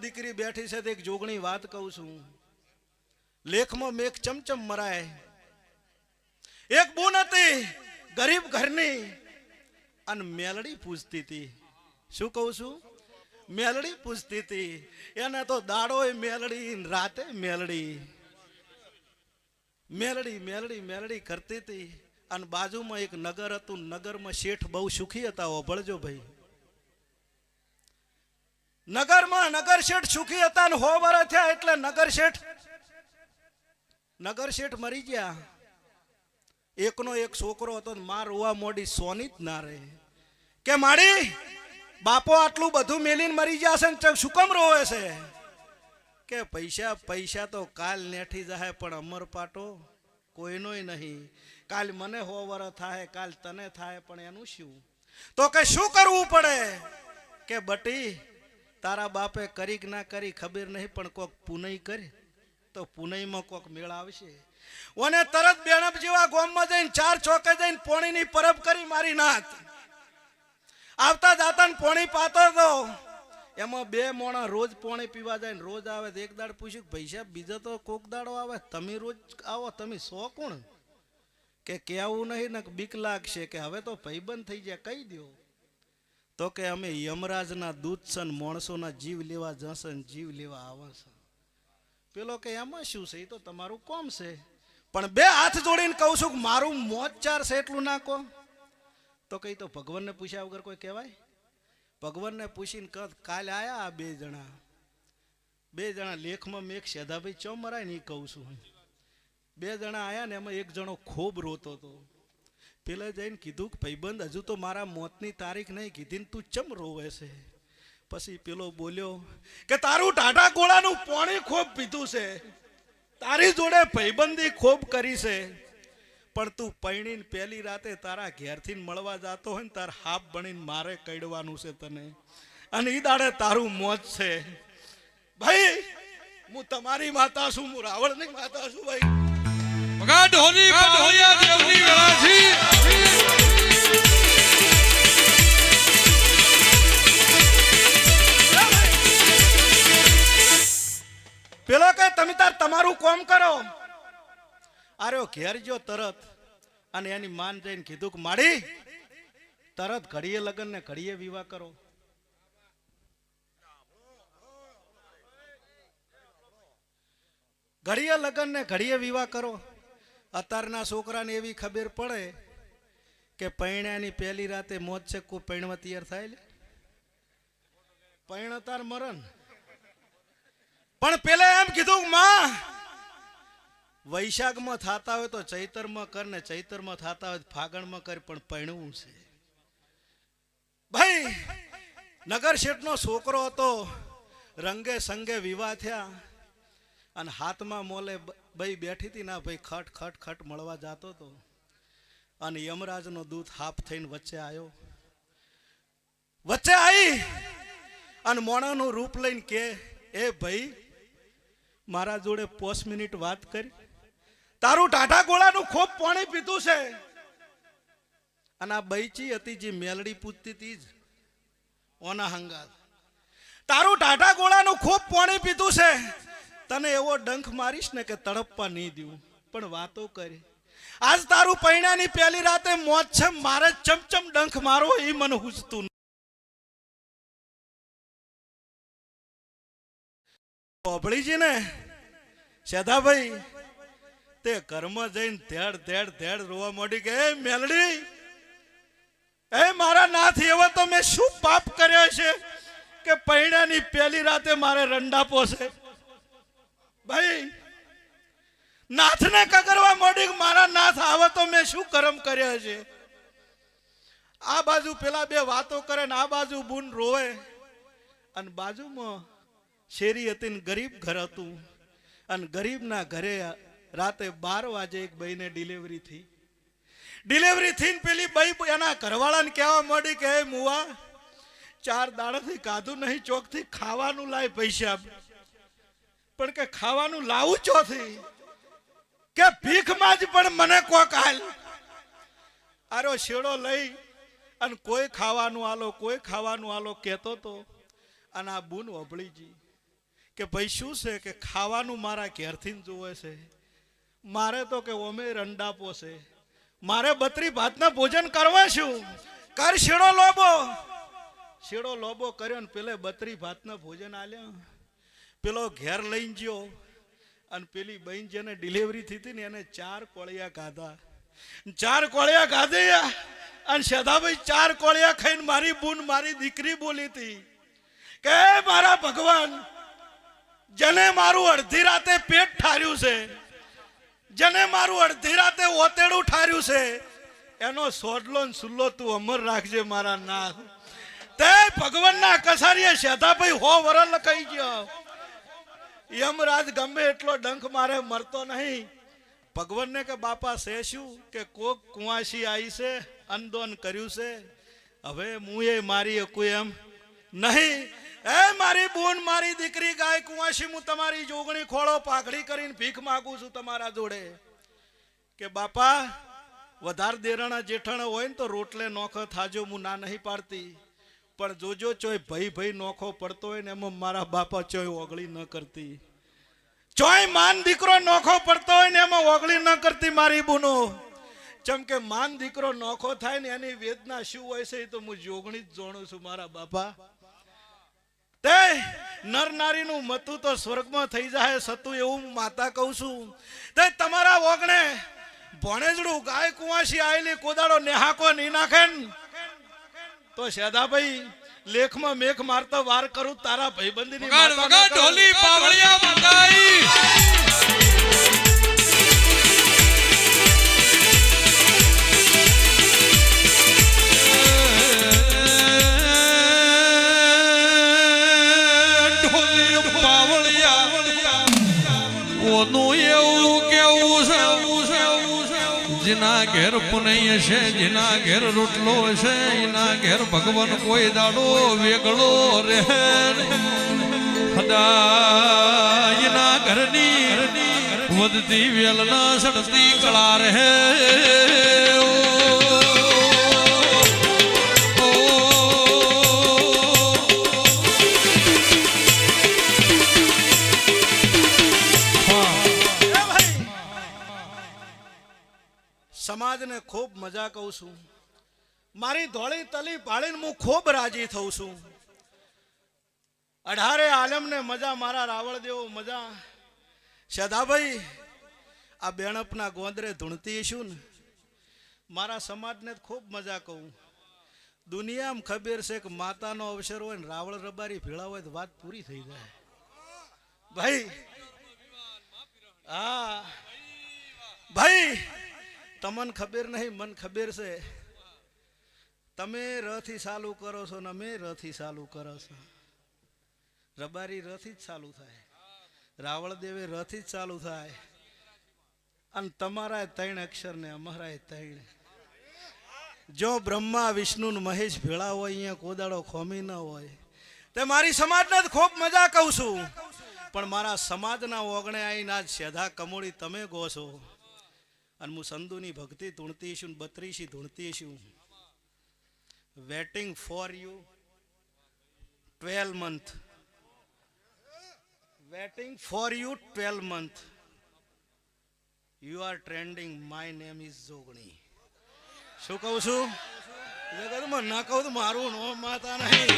દીકરી બેઠી છે એક જોગણી વાત કહું છું લેખમાં મેઘ ચમચમ મરાય એક બૂન હતી ગરીબ ઘરની અને મેલડી પૂછતી હતી શું કહું છું મેલડી પૂછતી હતી એને તો દાડોય મેલડી રાતે મેલડી મેલડી મેલડી મેલડી કરતી હતી અને બાજુમાં એક નગર હતું નગરમાં શેઠ બહુ સુખી હતા ઓભળજો ભાઈ નગરમાં નગર શેઠ સુખી હતા ને 100 વર્ષ થયા એટલે નગર શેઠ મરી ગયા એકનો એક છોકરો હતો માં રોવા મોડી સોની જ ના રહે કે માડી બાપો આટલું બધું મેલીને મરી ગયા છે ને શું કેમ રોવે છે કે પૈસા પૈસા તો કાલ નેઠી જાય પણ અમર પાટો કોઈનોય નહીં કાલ મને 100 વર્ષ થાય કાલ તને થાય પણ એનું શું તો કે શું કરવું પડે કે બટી તારા બાપે કરી કે ના કરી ખબર નહીં પણ કોક પુનઈ કરે તો પુનઈમાં કોક મેળ આવશે ઓને તરત બેણપ જેવા ગોમમાં જઈને 4 ચોકે જઈને પોણીની પરબ કરી મારી નાથ આવતા જાતા ને પોણી પાતો તો એમાં 2 મોણા રોજ પોણી પીવા જાય ને રોજ આવે એક દાડ પૂછ્યું પૈસા બીજો તો કોક દાડો આવે તમે રોજ આવો તમે 100 કોણ કે કેવું નહીં ને બીક લાગશે કે હવે તો ભાઈબંધ થઈ જાય કહી દો તો કે અમે યમરાજના દૂત છે ને માણસોના જીવ લેવા જશે ને જીવ લેવા આવે છે પેલો કે એમાં શું છે એ તો તમારું કોમ છે પણ 2 હાથ જોડીને કહું છું કે મારું મોત 4 છે એટલું નાખો તો કઈ તો ભગવાનને પૂછ્યા વગર કોઈ કહેવાય ભગવાનને પૂછીને કાલે આયા આ 2 જણા લેખમાં મેઘ સેધાભાઈ ચો મરાય ને એ કહું છું 2 જણા આયા ને એમાં એક જણો ખૂબ રોતો હતો પેલા જઈને કીધું કે ભાઈબંધ હજુ તો મારા મોતની તારીખ નહીં કીધી ને તું ચમ રોવે છે પછી પેલો બોલ્યો કે તારું ટાટા ગોળાનું પાણી ખૂબ પીધું છે તારી જોડે ભાઈબંધી ખૂબ કરી છે પણ તું પૈણીને પહેલી રાતે તારા ઘેરથી મળવા જાતો હોય ને તાર હાફ બનીને મારે કડવાનું છે તને અને ઈ દાડે તારું મોત છે ભાઈ હું તમારી માતા છું હું રાવણની માતા છું ભાઈ ભગા ઢોલી પાહોયા દેવની વેળાથી પેલો કે તમે તમારું કોમ કરો આર્યો ઘેર જો તરત અને એની માન જઈને કીધું કે માડી તરત ઘડીએ લગ્ન ને ઘડીએ વિવાહ કરો ઘડીએ લગ્ન ને ઘડીએ વિવાહ કરો અત્યારના છોકરાને એવી ખબર પડે કે પૈણાની પહેલી રાતે મોત છે કોઈ પૈણવા તૈયાર થાય લે પૈણ તાર મરણ પણ પેલા એમ કીધું માં વૈશાખમાં થતા હોય તો ચૈતરમાં કર ને ચૈતરમાં થતા હોય ફાગણમાં કર પણ પૈણવું છે ભાઈ નગર શેઠનો છોકરો હતો રંગે સંગે વિવાહ થયા અને હાથમાં મોલે ભાઈ બેઠી હતી ના ભાઈ ખટ ખટ ખટ મળવા જતો હતો અને યમરાજનો દૂત હાફ થઈને વચ્ચે આવ્યો વચ્ચે આવી અને મોણાનું રૂપ લઈને કે એ ભાઈ મારા જોડે 5 મિનિટ વાત કરી તારું ટાટા ગોળાનું ખૂબ પાણી પીધું છે અને આ બૈચી હતી જે મેલડી પૂછતી હતી જ ઓના હંગાત તારું ટાટા ગોળાનું ખૂબ પાણી પીધું છે તને એવો ડંખ મારીશ ને કે તડપવા નહીં દઉં પણ વાતો કરી આજ તારું પૈણાની પહેલી રાતે મોત છે મારે ચમચમ ડંખ મારો એ મને હુજતું ઓભળીજી ને સેધાભાઈ તે ઘરમાં જઈને ધેડ રોવા મોડી કે મેલડી એ મારા નાથ એવો તો મેં શું પાપ કર્યો છે કે પૈણાની પહેલી રાતે મારે રંડાપો છે ભાઈ નાથને કગરવા મોડી મારા નાથ આવે તો મેં શું કર્મ કર્યા છે આ બાજુ પેલા 2 વાતો કરે ને આ બાજુ બૂન રોવે અને બાજુમાં શેરી હતી ને ગરીબ ઘર હતું અને ગરીબના ઘરે રાતે 12 વાગે એક ભાઈને ડિલિવરી થઈ પેલી ભાઈ એના ઘરવાળાને કહેવા માંડી કે હે મુવા 4 દાડાથી કાધું નહીં ચોકથી ખાવાનું લાય પૈસા પણ કે ખાવાનું લાવું ચોથી કે ભીખમાં જ પણ મને કોક હાલ આરો શેડો લઈ અને કોઈ ખાવાનું આલો કહેતો તો અને આ બૂન ઓભળીજી કે ભાઈ શું છે કે ખાવાનું મારા ઘેરથી જ જોવે છે, મારે તો કે ઓમે રંડાપો છે, મારે 32 ભાતના ભોજન કરવા શું કર શેડો લોબો કર્યો ને પેલે 32 ભાતના ભોજન આલ્યા. પેલો ઘેર લઈને ગયો અને પેલી બહેન જેને ડિલિવરી થઈ હતી ને એને 4 કોળિયા ખાધા. 4 કોળિયા ખાધે અને સદાભાઈ 4 કોળિયા ખાઈને મારી બૂન મારી દીકરી બોલી હતી કે મારા ભગવાન, જેને મારું અડધી રાતે પેટ ઠાર્યું છે, જેને મારું અડધી રાતે ઓતેડું ઠાર્યું છે, એનો સોડલો ને સુલ્લો તું અમર રાખજે મારા નાથ. તે ભગવાનના કસારીએ સદાભાઈ 100 વરસ લખાઈ ગયો. યમરાજ ગમે એટલો ડંખ મારે મરતો નહીં. ભગવાનને કે બાપા છે શું કે કોક કુંવાસી આવી છે, અંદોન કર્યું છે, હવે હું એ મારી શકું એમ નહીં. એ મારી બૂન મારી દીકરી ગાય કુંવાસી, હું તમારી જોગણી ખોળો પાઘડી કરીને ભીખ માગું છું તમારા જોડે કે બાપા વધારે દેરાણા જેઠાણા હોય ને તો રોટલે નોખો થાજો, હું ના નહીં પાડતી, પણ જોજો ચોય ભાઈ નોખો પડતો હોય ને એમાં મારા બાપા ચોય ઓગળી ન કરતી, ચોય માન દીકરો નોખો પડતો હોય ને એમાં ઓગળી ન કરતી મારી બુનો. ચમ કે માન દીકરો નોખો થાય ને એની વેદના શું હોય છે એ તો હું જોગણી જ જાણું છું મારા બાપા. તે નર નારીનું મતું તો સ્વર્ગમાં થઈ જાય સતું એવું માતા કહું છું. તે તમારા ઓગણે ભણેજડું ગાય કુંવાસી આયેલી કોદાળો નેહાકો નહીં નાખે તો સદાભાઈ લેખમાં મેઘ મારતો વાર કરું તારા ભાઈબંધીની વગાડ ઢોલી પાવળિયા મંગાઈ. ઢોલી પાવળિયા ઓનું એવું કેવું છે, જેના ઘેર પુનૈ છે, જેના ઘેર રોટલો છે, એના ઘેર ભગવાન કોઈ દાડો વેગળો રહે. એના ઘરની વધતી વેલના સડતી કળા રહે. સમાજને ખૂબ મજા કહું છું, મારી ધોળી તલી ભાળીને હું ખૂબ રાજી થઉં છું. 18 આલમને મજા મારા રાવળ દેવો મજા. સદાભાઈ આ બેણપના ગોંદરે ધૂણતી છું ને મારા સમાજને ખૂબ મજા કહું. દુનિયામાં ખબર છે કે માતાનો અવસર હોય ને રાવળ રબારી ભેળા હોય તો વાત પૂરી થઈ જાય ભાઈ. હા ભાઈ, તમને ખબર નહીં મને ખબર છે. તમે રથી ચાલુ કરો છો ને અમે રથી ચાલુ કરો છો. રબારી રથી જ ચાલુ થાય, રાવળ દેવે રથી જ ચાલુ થાય, અને તમારા 3 અક્ષર ને અમારા 3. જો બ્રહ્મા વિષ્ણુ ને મહેશ ભેળા હોય અહીંયા કોદાળો ખોમી ન હોય. તે મારી સમાજને ખૂબ મજા કહું છું, પણ મારા સમાજના ઓગણે આવીને આજ સેધા કમોડી તમે ગો છો અને હું સંધુની ભક્તિ ધૂણતી છું, 32 ધૂણતી છું. Waiting for you 12 month, waiting for you 12 month. You are trending, my name is જોગણી. શું કહું છું? જગતમાં ના કહું તો મારું નો માતા નહીં.